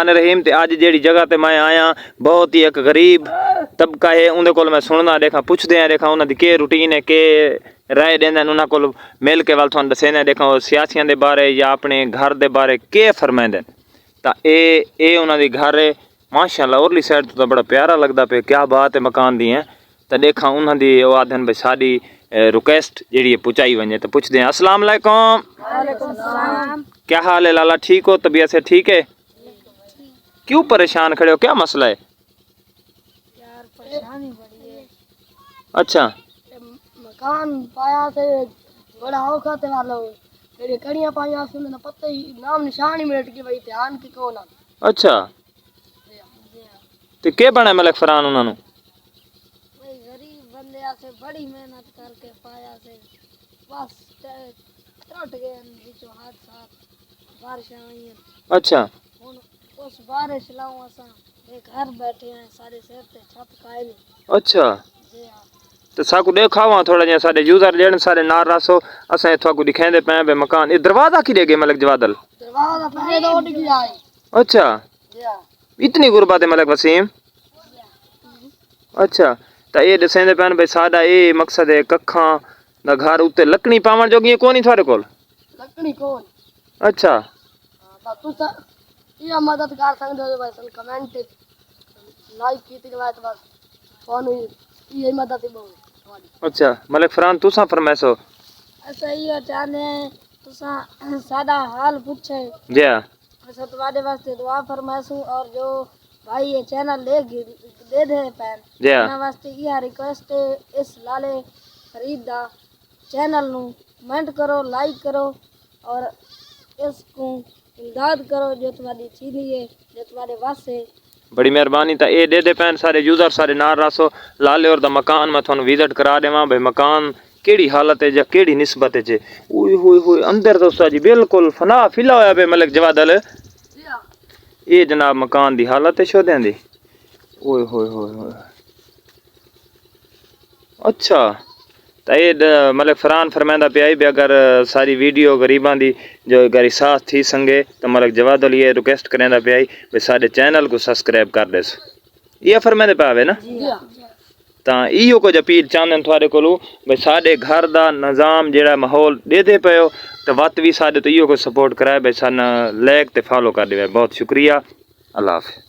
रहीम ते अज जेड़ी जगह ते मैं आया बहुत ही एक गरीब तबका है उनके कोल मैं सुनना देखा पुछदे हैं देखा उन्हां दी के रूटीन है के राय देंदे उन्हां कोल मिल के वाल तुहानू दसेंदे देखा सियासियां दे बारे या अपने घर दे बारे के फरमाइंदे ता ए उन्हां दी घर है माशाअल्लाह उरली साइड तो बड़ा प्यारा लगदा पे क्या बात है मकान दी है तो देखा उन्हां दी ओ आदन भाई साडी रिक्वेस्ट जेड़ी पुचाई वने तो पुछदे हैं अस्सलाम वालेकुम। वालेकुम सलाम। क्या हाल है लाला ठीक हो तबीयत से ठीक है? क्यों परेशान खड़े हो क्या मसला है? यार परेशानी बड़ी है। अच्छा मकान पाया थे बड़ा औखा थे वालो तेरे कड़ियां पाया से ना पता ही नाम निशान ही मिलट के भाई ध्यान की कौन आ। अच्छा ते के बना मलिक फरहान उन्होंने? भाई गरीब बंदे से बड़ी मेहनत करके पाया से बस टूट गए बीचों हादसा बारिश आई है। अच्छा उस बारिश लाऊं असा एक घर बैठे हैं सारे सिर ते छत काए नहीं। अच्छा जी हां तो साकू देखावा थोड़ा जिहा साडे यूजर जेण सारे नार रासो असा थाकू दिखांदे पे बे मकान ए दरवाजा की देगे मलिक जवादल दरवाजा पहले तो उठ गया है। अच्छा जी हां इतनी गुरबत है मलिक वसीम। अच्छा तो ये दसेंदे पे भाई साडा ए मकसद है कखा दा घर उत्ते लकड़ी पावण जोगी कोनी थारे कोल लकड़ी कौन। अच्छा हां तो तू ये मदद कर सकते हो बस कमेंट लाइक की थी बात बस फोन ये मदद ही बहुत। अच्छा मलिक फरहान तुसा फरमाइसो ऐसा ही चाहते हैं तुसा सादा हाल पूछे जी ऐसा तुम्हारे वास्ते दुआ फरमाइसू और जो भाई ये चैनल दे दे पैन जी ना वास्ते ये रिक्वेस्ट है इस लाले फरीद दा चैनल नु कमेंट करो लाइक करो और इसको इमदाद करो जो तुम्हारी चीज़ है जो तुम्हारे वास्ते बड़ी मेहरबानी ता ए दे पैन सारे यूजर सारे नार रासो लाले और दा मकान मैं थानू विजिट करा देवां भाई मकान केड़ी हालत है या केड़ी निस्बत है जे ओए होए होए अंदर दोस्ता जी बिल्कुल फना फिला होया बे मलिक जवादल ये जनाब मकान दी हालत है शोदें दी ओए होए होए होए अच्छा तो ये मलिक फरहान फरमाइंदा पे भी अगर सारी वीडियो गरीबां दी जो गरी साथ थी संगे तो मलिक जवादल ये रिक्वेस्ट करेंदा पे भाई साडे चैनल को सब्सक्राइब कर देस ये फरमाइंदे पे आवे ना तां इहो कुछ अपील चाहंदे थोड़े कोलू भाई साडे घर दा निज़ाम जेड़ा माहौल दे पियो तो वत भी साडे तो इहो कुछ सपोर्ट कराए भाई सन लाइक ते फॉलो कर दे बहुत शुक्रिया अल्लाह हाफिज़।